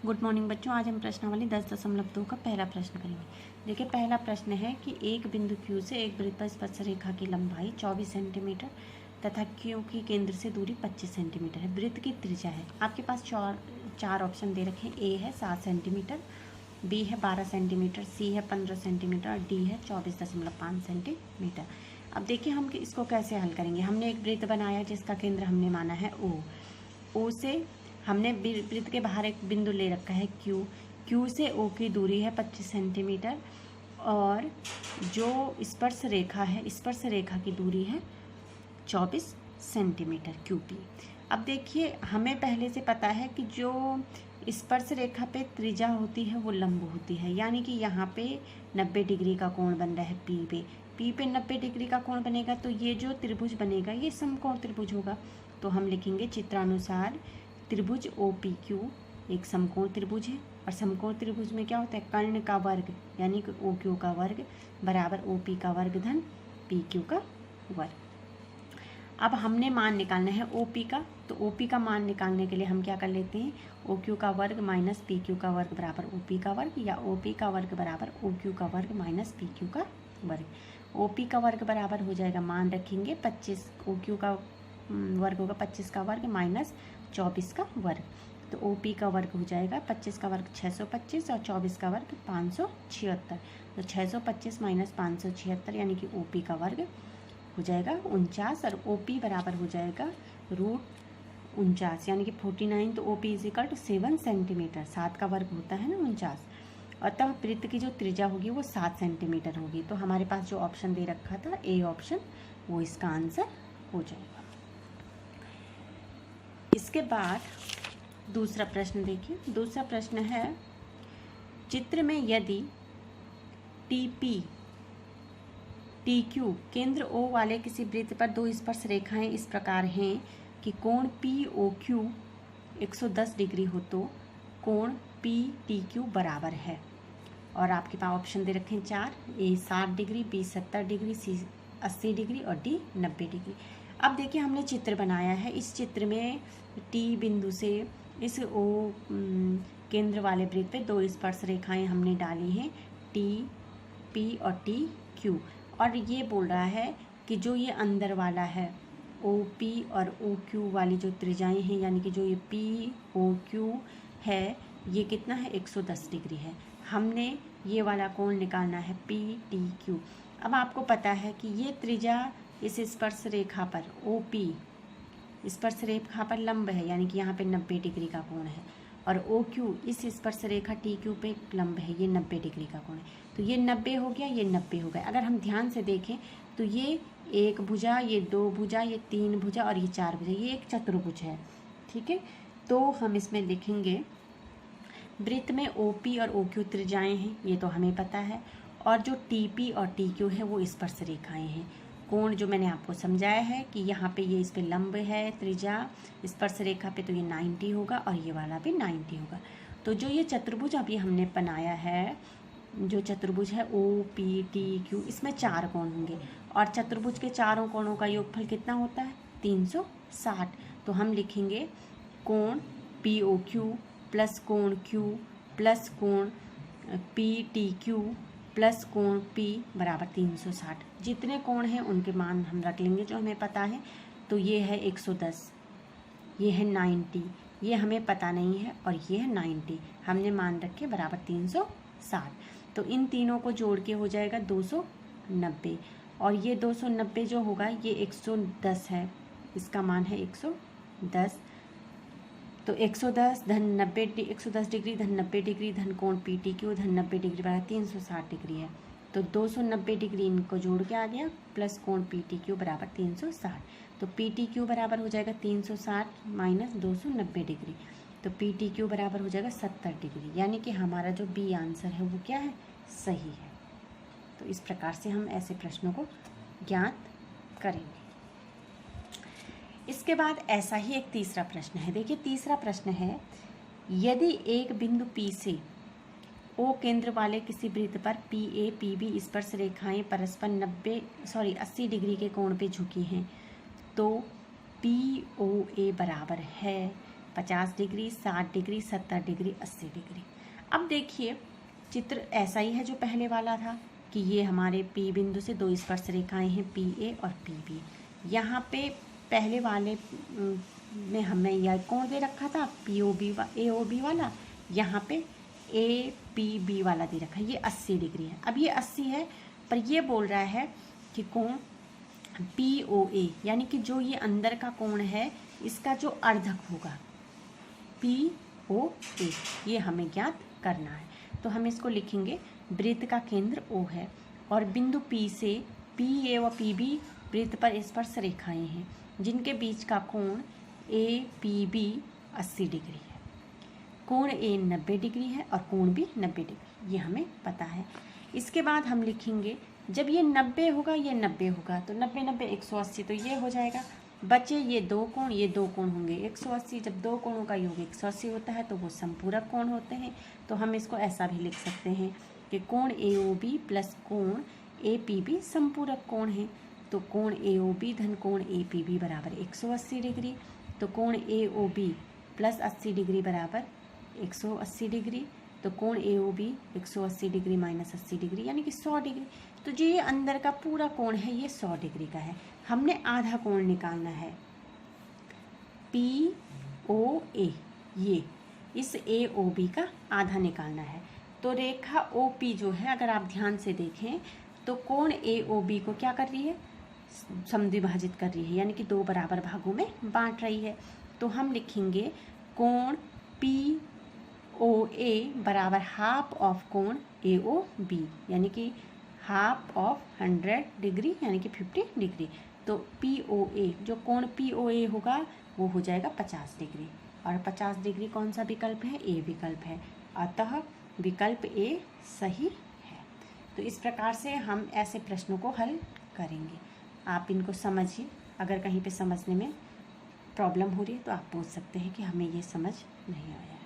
Good morning बच्चों। आज हम प्रश्नावली 10.2 का पहला प्रश्न करेंगे। देखिए, पहला प्रश्न है कि एक बिंदु Q से एक वृत्त पर स्पर्श रेखा की लंबाई 24 सेंटीमीटर तथा Q की केंद्र से दूरी 25 सेंटीमीटर है। वृत्त की त्रिज्या है। आपके पास चार ऑप्शन दे रखे हैं। ए है 7 सेंटीमीटर, बी है 12 सेंटीमीटर, सी है 15 सेंटीमीटर और डी है 24.5 सेंटीमीटर। अब देखिए हम इसको कैसे हल करेंगे। हमने एक वृत्त बनाया जिसका केंद्र हमने माना है O से हमने वृत्त के बाहर एक बिंदु ले रखा है Q से O की दूरी है 25 सेंटीमीटर और जो स्पर्श रेखा है, स्पर्श रेखा की दूरी है 24 सेंटीमीटर QP। अब देखिए हमें पहले से पता है कि जो स्पर्श रेखा पे त्रिज्या होती है वो लंब होती है, यानी कि यहाँ पे 90 डिग्री का कोण बन रहा है P पे 90 डिग्री का कोण बनेगा तो ये जो त्रिभुज बनेगा ये समकोण त्रिभुज होगा। तो हम लिखेंगे चित्रानुसार त्रिभुज OPQ एक समकोण त्रिभुज है और समकोण त्रिभुज में क्या होता है, कर्ण का वर्ग यानी कि OQ का वर्ग बराबर OP का वर्ग धन PQ का वर्ग। अब हमने मान निकालना है OP का, तो OP का मान निकालने के लिए हम क्या कर लेते हैं, OQ का वर्ग माइनस PQ का वर्ग बराबर OP का वर्ग या OP का वर्ग बराबर OQ का वर्ग माइनस PQ का वर्ग। OP का वर्ग बराबर हो जाएगा, मान रखेंगे 25, OQ का वर्ग होगा 25 का वर्ग माइनस 24 का वर्ग, तो OP का वर्ग हो जाएगा 25 का वर्ग 625 और 24 का वर्ग 576। तो 625 माइनस 576 यानी कि OP का वर्ग हो जाएगा 49 और OP बराबर हो जाएगा √49 यानी कि 49। तो OP इजिकल टू 7 सेंटीमीटर, 7 का वर्ग होता है ना 49, और तब वृत्त की जो त्रिज्या होगी वो 7 सेंटीमीटर होगी। तो हमारे पास जो ऑप्शन दे रखा था ए ऑप्शन वो इसका आंसर हो जाएगा। इसके बाद दूसरा प्रश्न देखिए। दूसरा प्रश्न है, चित्र में यदि TP TQ केंद्र O वाले किसी वृत्त पर दो स्पर्श रेखाएं इस प्रकार हैं कि कोण POQ 110 डिग्री हो तो कोण PTQ बराबर है। और आपके पास ऑप्शन दे रखे हैं 4, A 60 degree, B 70 degree, C 80 degree और D 90 डिग्री। अब देखिए हमने चित्र बनाया है। इस चित्र में T बिंदु से इस O केंद्र वाले वृत्त पे दो स्पर्श रेखाएं हमने डाली हैं TP और TQ, और ये बोल रहा है कि जो ये अंदर वाला है OP और OQ वाली जो त्रिज्याएं हैं, यानी कि जो ये POQ है ये कितना है 110 डिग्री है। हमने ये वाला कोण निकालना है PTQ। अब आपको पता है कि ये त्रिज्या इस स्पर्श रेखा पर OP स्पर्श रेखा पर लंब है, यानी कि यहाँ पे 90 डिग्री का कोण है, और OQ इस स्पर्श रेखा TQ पे लंब है, ये 90 डिग्री का कोण है। तो ये 90 हो गया, ये 90 हो गया। अगर हम ध्यान से देखें तो ये एक भुजा, ये दो भुजा, ये तीन भुजा और ये चार भुजा, ये एक चतुर्भुज है। ठीक है, तो हम इसमें लिखेंगे वृत्त में OP और OQ त्रिज्याएं हैं, ये तो हमें पता है, और जो TP और TQ है वो स्पर्श रेखाएं हैं। कोण जो मैंने आपको समझाया है कि यहाँ पे ये इस पे लंब है त्रिज्या स्पर्श रेखा पे, तो ये 90 होगा और ये वाला भी 90 होगा। तो जो ये चतुर्भुज अभी हमने बनाया है, जो चतुर्भुज है OPTQ, इसमें 4 कोण होंगे और चतुर्भुज के चारों कोणों का योगफल कितना होता है 360। तो हम लिखेंगे कोण POQ प्लस कोण Q प्लस कोण PTQ प्लस कोण P बराबर 360। जितने कोण हैं उनके मान हम रख लेंगे जो हमें पता है। तो ये है 110, ये है 90, ये हमें पता नहीं है, और ये है 90, हमने मान रखे बराबर 360। तो इन तीनों को जोड़ के हो जाएगा 290, और ये 290 जो होगा ये 110 है, इसका मान है 110। तो 110 धन 90 110 डिग्री धन 90 डिग्री धन कोण PTQ धन 90 डिग्री बराबर 360 डिग्री है। तो 290 डिग्री इनको जोड़ के आ गया प्लस कोण PTQ बराबर 360। तो PTQ बराबर हो जाएगा 360 माइनस 290 डिग्री, तो PTQ बराबर हो जाएगा 70 डिग्री, यानी कि हमारा जो B आंसर है वो क्या है, सही है। तो इस प्रकार से हम ऐसे प्रश्नों को ज्ञात करेंगे। इसके बाद ऐसा ही एक तीसरा प्रश्न है। देखिए तीसरा प्रश्न है, यदि एक बिंदु P से O केंद्र वाले किसी वृत्त पर PA PB स्पर्श रेखाएं परस्पर 80 डिग्री के कोण पे झुकी हैं तो POA बराबर है 50 डिग्री, 60 डिग्री, 70 डिग्री, 80 डिग्री। अब देखिए चित्र ऐसा ही है जो पहले वाला था कि ये हमारे P बिंदु से दो स्पर्श रेखाएं हैं PA और PB। यहाँ पे पहले वाले में हमें यह कोण दे रखा था AOB वाला, यहाँ पे APB वाला दे रखा है, ये 80 डिग्री है। अब ये 80 है पर ये बोल रहा है कि कोण POA यानी कि जो ये अंदर का कोण है इसका जो अर्धक होगा POA, ये हमें ज्ञात करना है। तो हम इसको लिखेंगे वृत्त का केंद्र O है और बिंदु P से PA और PB वृत्त पर स्पर्श रेखाएं हैं जिनके बीच का कोण APB 80 डिग्री है। कोण A 90 डिग्री है और कोण B 90 डिग्री, ये हमें पता है। इसके बाद हम लिखेंगे जब ये 90 होगा ये 90 होगा तो 90 90 180, तो ये हो जाएगा। बचे ये दो कोण, ये दो कोण होंगे 180। जब दो कोणों का योग 180 होता है तो वो संपूरक कोण होते हैं। तो हम इसको ऐसा भी लिख सकते हैं कि कोण AOB प्लस कोण APB संपूरक कोण है। तो कोण AOB धन कोण APB बराबर 180 डिग्री। तो कोण AOB प्लस 80 डिग्री बराबर 180 डिग्री। तो कोण AOB 180 डिग्री माइनस 80 डिग्री यानी कि 100 डिग्री। तो जो ये अंदर का पूरा कोण है ये 100 डिग्री का है। हमने आधा कोण निकालना है POA, ये इस AOB का आधा निकालना है। तो रेखा OP जो है अगर आप ध्यान से देखें तो कोण AOB को क्या कर रही है, समद्विभाजित कर रही है, यानी कि दो बराबर भागों में बांट रही है। तो हम लिखेंगे कोण POA बराबर हाफ ऑफ कोण AOB यानी कि हाफ ऑफ 100 डिग्री यानी कि 50 डिग्री। तो POA जो कोण POA होगा वो हो जाएगा 50 डिग्री और 50 डिग्री कौन सा विकल्प है, A विकल्प है। अतः विकल्प A सही है। तो इस प्रकार से हम ऐसे प्रश्नों को हल करेंगे। आप इनको समझिए, अगर कहीं पे समझने में प्रॉब्लम हो रही है तो आप पूछ सकते हैं कि हमें ये समझ नहीं आया है।